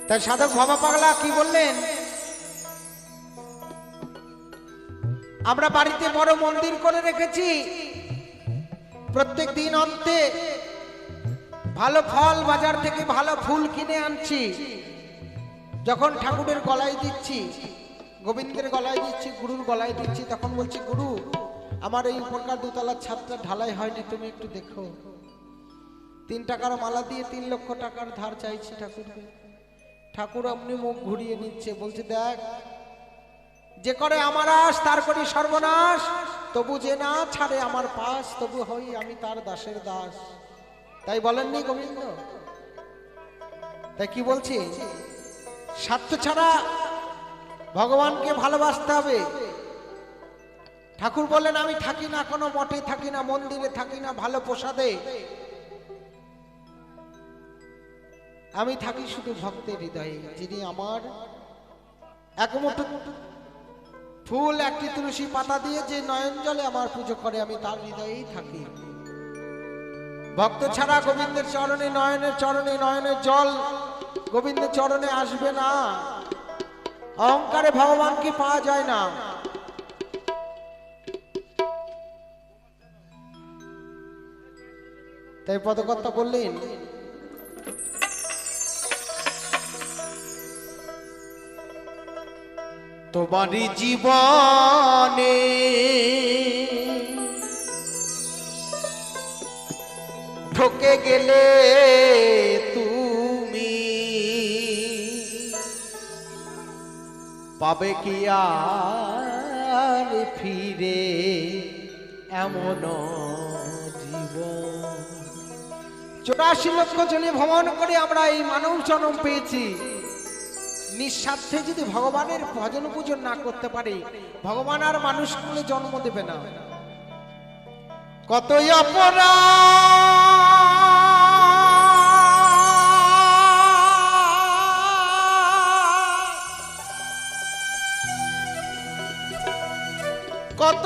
তাই সাধক ভাবা পাগলা কি বললেন, আমরা বাড়িতে বড় মন্দির করে রেখেছি, প্রত্যেক দিন অন্তে ভালো ফল বাজার থেকে ভালো ফুল কিনে আনছি, যখন ঠাকুরের গলায় দিচ্ছি, গোবিন্দের গলায় দিচ্ছি, গুরুর গলায় দিচ্ছি, তখন বলছি গুরু আমার এই উপরকার দোতলার ছাদটা ঢালাই হয়নি, তুমি একটু দেখো। 3 টাকার মালা দিয়ে 3 লক্ষ টাকার ধার চাইছি ঠাকুরকে। ঠাকুর অমনি মুখ ঘুরিয়ে নিচ্ছে, বলছে দেখ যে করে আমার আশ তার করি সর্বনাশ, তবু যে না ছাড়ে আমার পাশ, তবু হই আমি তার দাসের দাস। তাই বলেননি গোবিন্দ? তাই কি বলছি, স্বার্থ ছাড়া ভগবানকে ভালোবাসতে হবে। ঠাকুর বলেন আমি থাকি না কোনো মঠে, থাকি না মন্দিরে, থাকি না ভালো প্রসাদে, আমি থাকি শুধু ভক্তের হৃদয়ে, যিনি আমার এক মুঠো ফুল একটি তুলসী পাতা দিয়ে যে নয়ন জলে আমার পুজো করে, আমি তার হৃদয়েই থাকি। ভক্ত ছাড়া গোবিন্দের চরণে নয়নের জল গোবিন্দের চরণে আসবে না। অহংকারে ভগবানকে পাওয়া যায় না। তাই পদকর্তা বললেন, তোমারই জীবনে ঠকে গেলে তুমি পাবে কি আর ফিরে এমন জীবন। 84 লক্ষ জনে ভ্রমণ করে আমরা এই মানব জন্ম পেয়েছি। নিঃস্বার্থে যদি ভগবানের ভজন পূজন না করতে পারে, ভগবান আর মানুষকে জন্ম দেবে না। কতই অপরাধ, কত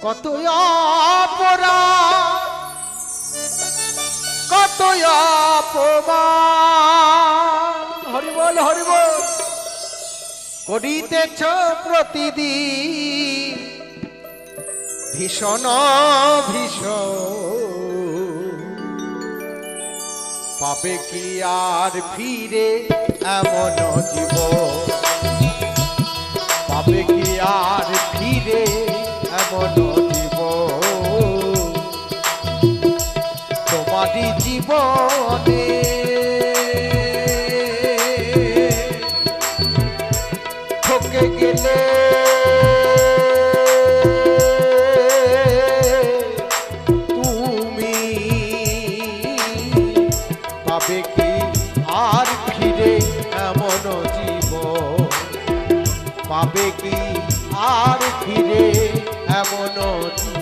কতই অপরাধ, কতই অপমান, হরিবল হরিবল করিতেছ প্রতিদিন ভীষণ ভীষণ, পাবে কি আর ফিরে এমন জীবন, পাবে কি আর ফিরে এমন জীবন। তোমারই জীবনে ঠকে গেলে তুমি পাবে কি আর ফিরে এমন জীবন, পাবে কি আর ফিরে এমন জীবন।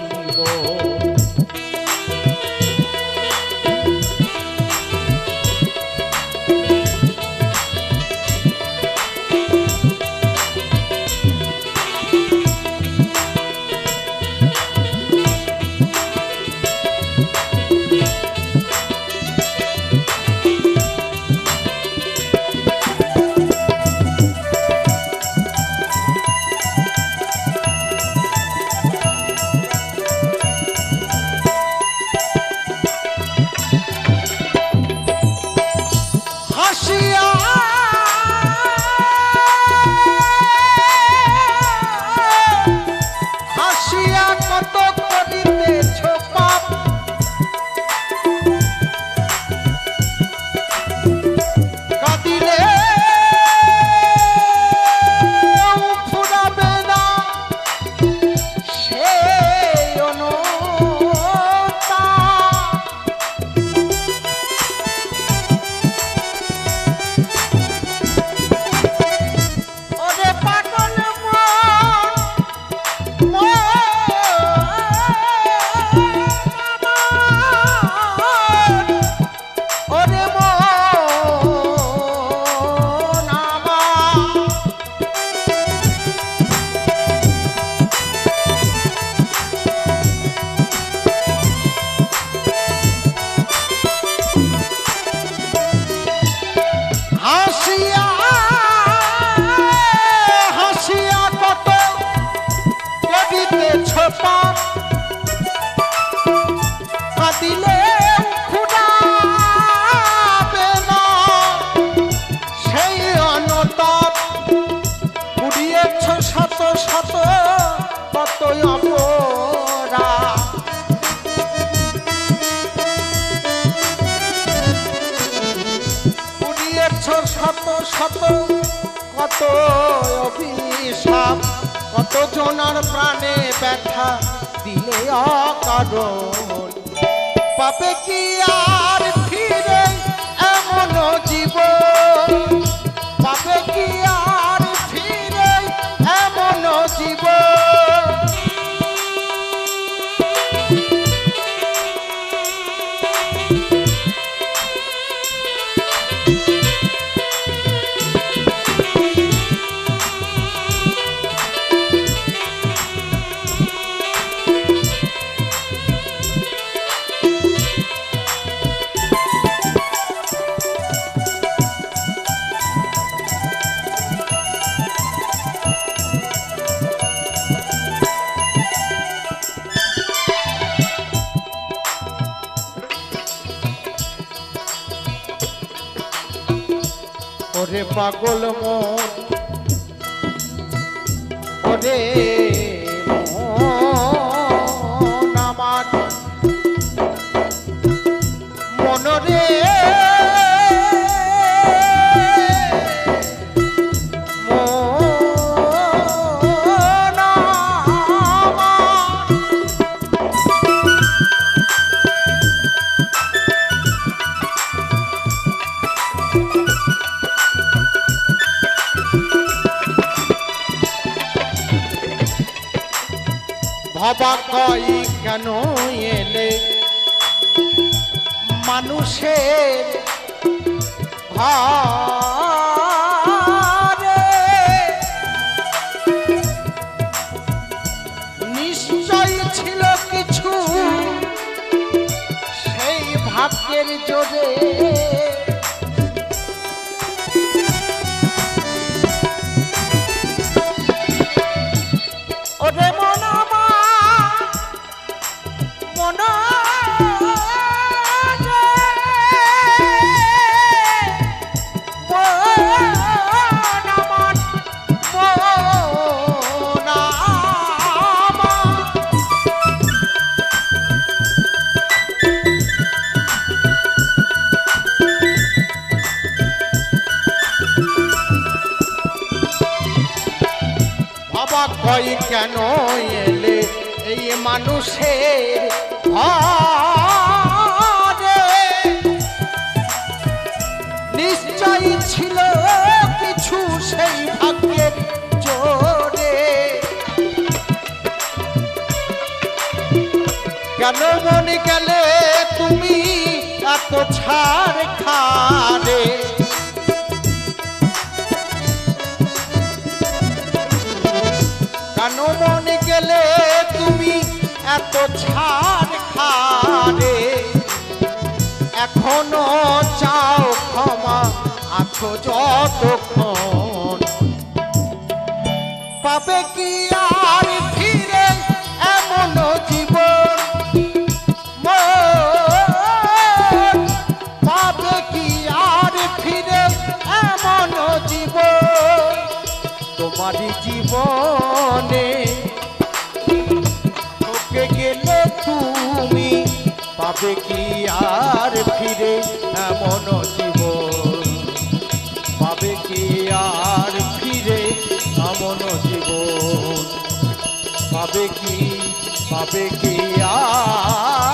শত কত অভিশাপ, কত জনার প্রাণে ব্যথা দিলে অকারণ। পাবে কি আর ফিরে এমন জীবন, পাবে কি আর ফিরে এমন জীবন। ওরে পাগল মন, ওরে মন আমার, মনরে মন আমার। ভাবা কই কেন এলে মানুষের ঘরে, নিশ্চয় ছিল কিছু সেই ভাগ্যের জোরে। ওরে মন আমার, মন কই কেন এলে এই মানুষের ঘরে, নিশ্চয় ছিল কিছু সেই ভাগ্যের জোরে। কেন মনে গেলে তুমি এত ছাড় খারে, কেন মনে গেলে তুমি এত ছাড় খারে। এখনো চাও ক্ষমা আছো যতক্ষণ, পাবে কি আর ফিরে এমন জীবন। পাবে কি আর ফিরে এমন জীবন। তোমারই জীবনে ঠকে গেলে তুমি, পাবে কি আর ফিরে এমন জীবন। পাবে কি আর ফিরে এমন জীবন। পাবে কি আর